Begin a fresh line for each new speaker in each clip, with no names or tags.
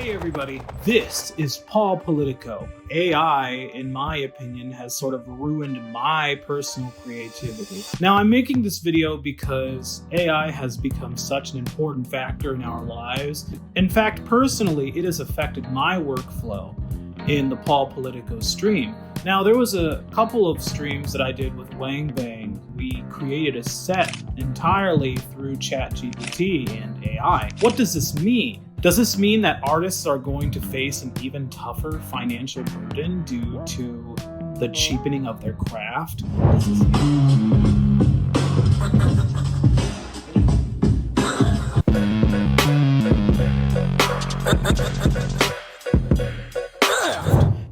Hey everybody, this is Paul Politico. AI, in my opinion, has sort of ruined my personal creativity. Now, I'm making this video because AI has become such an important factor in our lives. In fact, personally, it has affected my workflow in the Paul Politico stream. Now, there was a couple of streams that I did with Wang Bang. We created a set entirely through ChatGPT and AI. What does this mean? Does this mean that artists are going to face an even tougher financial burden due to the cheapening of their craft?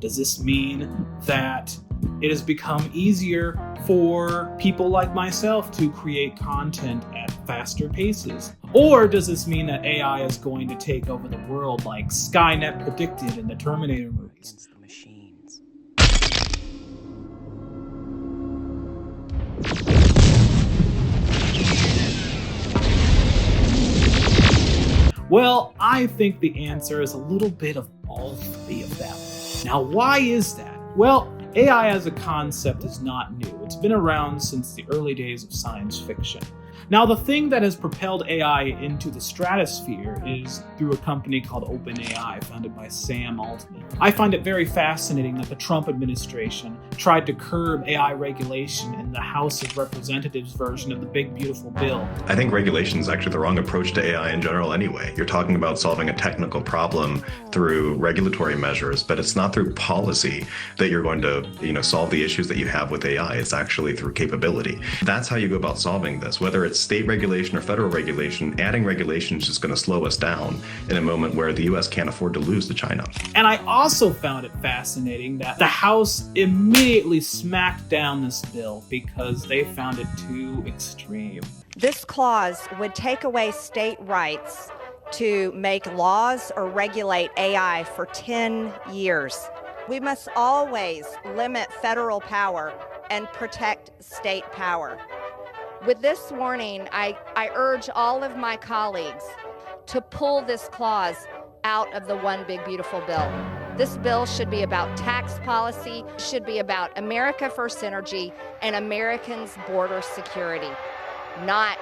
Does this mean that it has become easier for people like myself to create content at faster paces? Or does this mean that AI is going to take over the world like Skynet predicted in the Terminator movies?
Against the machines.
Well, I think the answer is a little bit of all three of them. Now, why is that? Well, AI as a concept is not new. It's been around since the early days of science fiction. Now, the thing that has propelled AI into the stratosphere is through a company called OpenAI, founded by Sam Altman. I find it very fascinating that the Trump administration tried to curb AI regulation in the House of Representatives version of the Big Beautiful Bill.
I think regulation is actually the wrong approach to AI in general anyway. You're talking about solving a technical problem through regulatory measures, but it's not through policy that you're going to, solve the issues that you have with AI. It's actually through capability. That's how you go about solving this. Whether it's state regulation or federal regulation, adding regulation is just going to slow us down in a moment where the US can't afford to lose to China.
And I also found it fascinating that the House immediately smacked down this bill because they found it too extreme.
This clause would take away state rights to make laws or regulate AI for 10 years. We must always limit federal power and protect state power. With this warning, I urge all of my colleagues to pull this clause out of the One Big Beautiful Bill. This bill should be about tax policy, should be about America First Energy and Americans' border security, not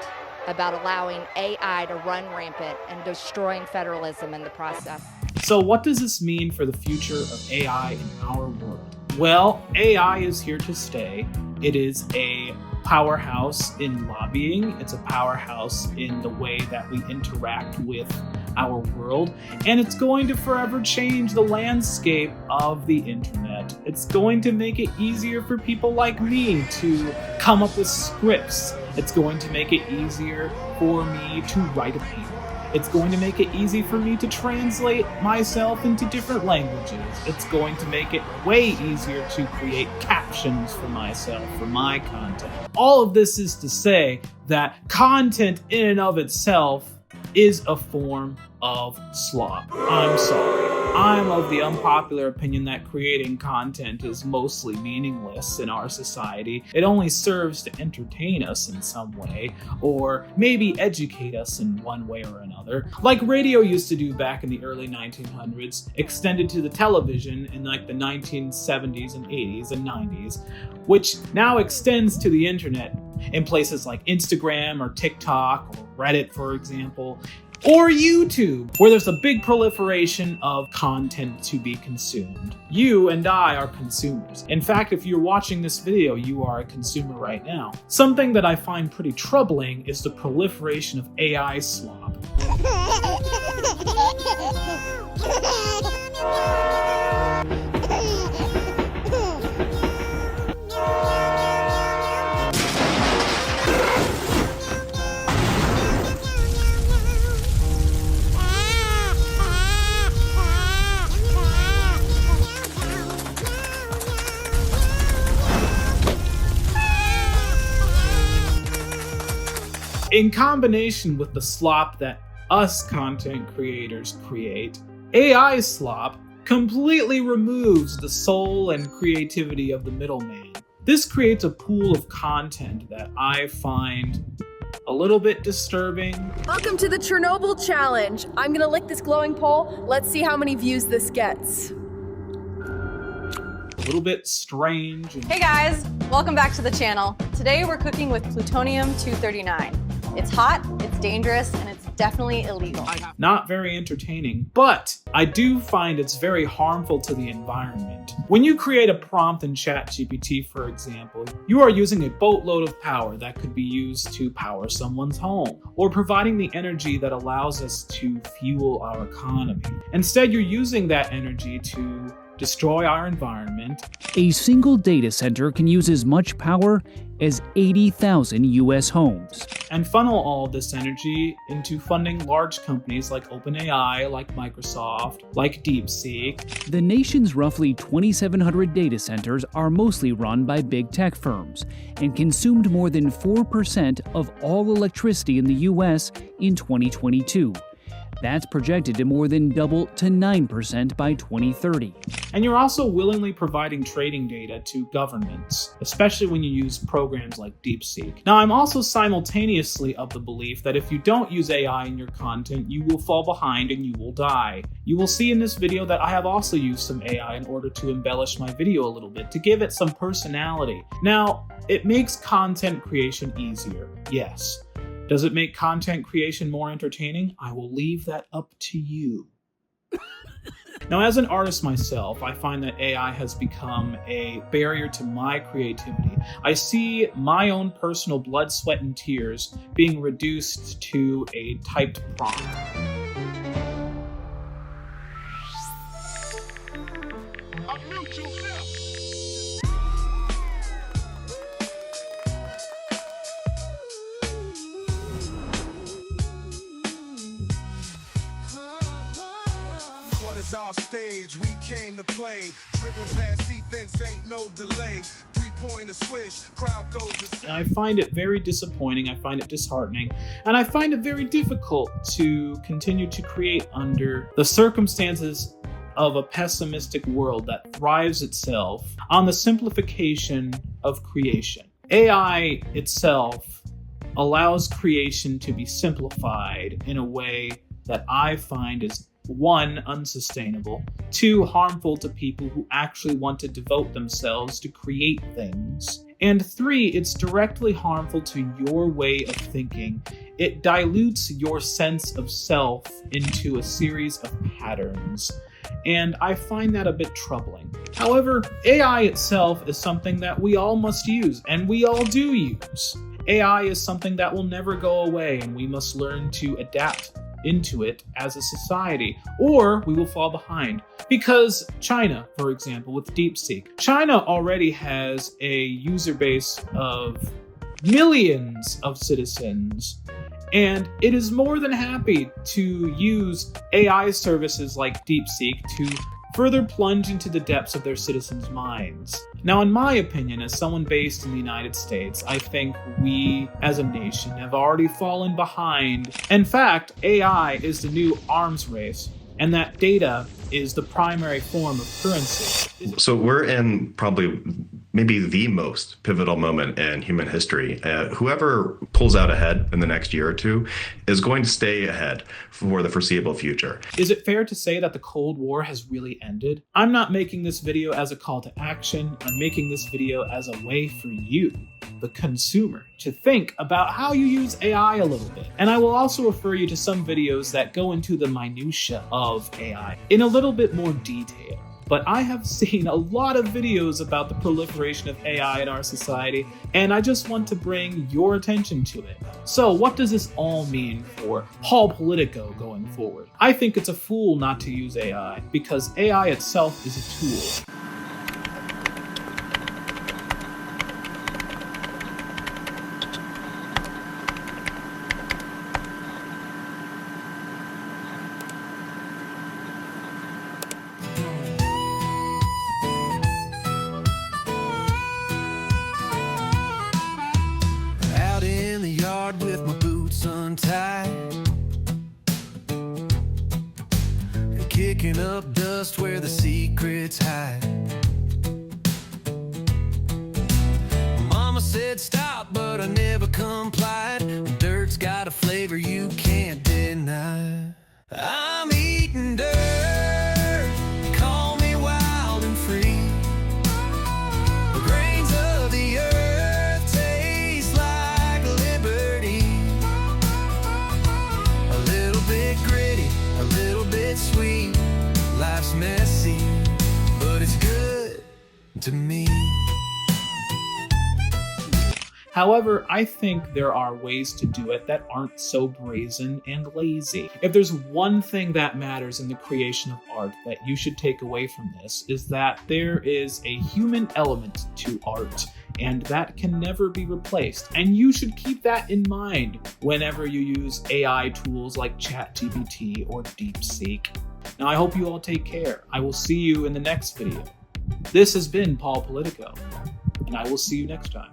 about allowing AI to run rampant and destroying federalism in the process.
So what does this mean for the future of AI in our world? Well, AI is here to stay. It is a powerhouse in lobbying. It's a powerhouse in the way that we interact with our world, and it's going to forever change the landscape of the internet. It's going to make it easier for people like me to come up with scripts. It's going to make it easier for me to write a paper. It's going to make it easy for me to translate myself into different languages. It's going to make it way easier to create captions for myself, for my content. All of this is to say that content in and of itself is a form of slop. I'm sorry. I'm of the unpopular opinion that creating content is mostly meaningless in our society. It only serves to entertain us in some way, or maybe educate us in one way or another, like radio used to do back in the early 1900s, extended to the television in like the 1970s and 80s and 90s, which now extends to the internet in places like Instagram or TikTok or Reddit, for example, or YouTube, where there's a big proliferation of content to be consumed. You and I are consumers. In fact, if you're watching this video, you are a consumer right now. Something that I find pretty troubling is the proliferation of AI slop. In combination with the slop that us content creators create, AI slop completely removes the soul and creativity of the middleman. This creates a pool of content that I find a little bit disturbing.
Welcome to the Chernobyl challenge. I'm gonna lick this glowing pole. Let's see how many views this gets.
A little bit strange.
Hey guys, welcome back to the channel. Today we're cooking with plutonium-239. It's hot, it's dangerous, and it's definitely illegal.
Not very entertaining, but I do find it's very harmful to the environment. When you create a prompt in ChatGPT, for example, you are using a boatload of power that could be used to power someone's home, or providing the energy that allows us to fuel our economy. Instead, you're using that energy to destroy our environment.
A single data center can use as much power as 80,000 US homes.
And funnel all this energy into funding large companies like OpenAI, like Microsoft, like DeepSeek.
The nation's roughly 2,700 data centers are mostly run by big tech firms and consumed more than 4% of all electricity in the US in 2022. That's projected to more than double to 9% by 2030.
And you're also willingly providing trading data to governments, especially when you use programs like DeepSeek. Now, I'm also simultaneously of the belief that if you don't use AI in your content, you will fall behind and you will die. You will see in this video that I have also used some AI in order to embellish my video a little bit, to give it some personality. Now, it makes content creation easier, yes. Does it make content creation more entertaining? I will leave that up to you. Now, as an artist myself, I find that AI has become a barrier to my creativity. I see my own personal blood, sweat, and tears being reduced to a typed prompt.
Our stage, we came to play. Dribbling past defense, ain't no delay. 3-pointer swish, crowd goes to...
And I find it very disappointing, I find it disheartening, and I find it very difficult to continue to create under the circumstances of a pessimistic world that thrives itself on the simplification of creation. AI itself allows creation to be simplified in a way that I find is 1, unsustainable, 2, harmful to people who actually want to devote themselves to create things, and 3, it's directly harmful to your way of thinking. It dilutes your sense of self into a series of patterns, and I find that a bit troubling. However, AI itself is something that we all must use, and we all do use. AI is something that will never go away, and we must learn to adapt into it as a society, or we will fall behind. Because China, for example, with DeepSeek, China already has a user base of millions of citizens, and it is more than happy to use AI services like DeepSeek to further plunge into the depths of their citizens' minds. Now, in my opinion, as someone based in the United States, I think we, as a nation, have already fallen behind. In fact, AI is the new arms race, and that data is the primary form of currency.
So we're in probably maybe the most pivotal moment in human history. Whoever pulls out ahead in the next year or two is going to stay ahead for the foreseeable future.
Is it fair to say that the Cold War has really ended? I'm not making this video as a call to action. I'm making this video as a way for you, the consumer, to think about how you use AI a little bit. And I will also refer you to some videos that go into the minutia of AI in a little bit more detail. But I have seen a lot of videos about the proliferation of AI in our society, and I just want to bring your attention to it. So what does this all mean for Paul Politico going forward? I think it's a fool not to use AI, because AI itself is a tool.
With my boots untied, kicking up dust where the secrets hide. Mama said stop, but I never complied. Dirt
However, I think there are ways to do it that aren't so brazen and lazy. If there's one thing that matters in the creation of art that you should take away from this, is that there is a human element to art, and that can never be replaced. And you should keep that in mind whenever you use AI tools like ChatGPT or DeepSeek. Now, I hope you all take care. I will see you in the next video. This has been Paul Politico, and I will see you next time.